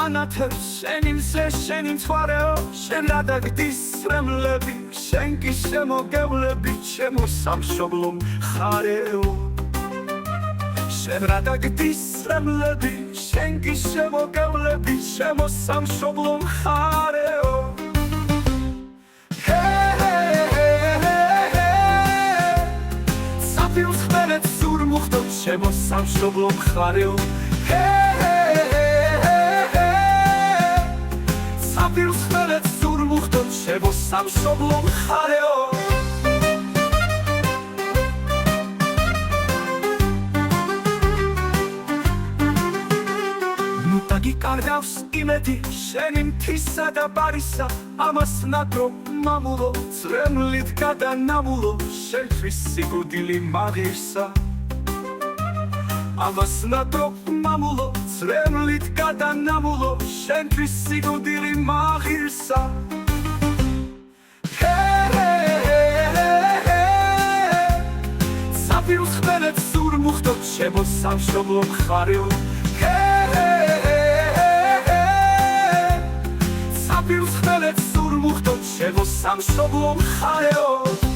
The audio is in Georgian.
ანათებს შენი მზე შენი მთვარეო შენ რა დაგდის რემლები შენ კი შემოგევლები ჩემო სამშობლო მხარეო შენ რა დაგდის რემლები შენ კი შემოგევლები ჩემო სამშობლო მხარეო საფილს ხმელეთ სურმუხტო ჩემო სამშობლო მხარეო საფილს ხმელეთ სურმუხტო ჩემო სამშობლო მხარეო გიკარდავს იმედი შენი მთისა და ბარისა ამას ნაკრო მამულო წრემლით გადანამულო შენთვის სიკვდილი მაღირსა ამას ნაკრო მამულო წრემლით გადანამულო შენთვის სიკვდილი მაღირსა საფილს ხმელეთ სურმუხტო ჩემო სამშობლო მხარეო საფილს ხმელეთ სურმუხტო ჩემო სამშობლო მხარეო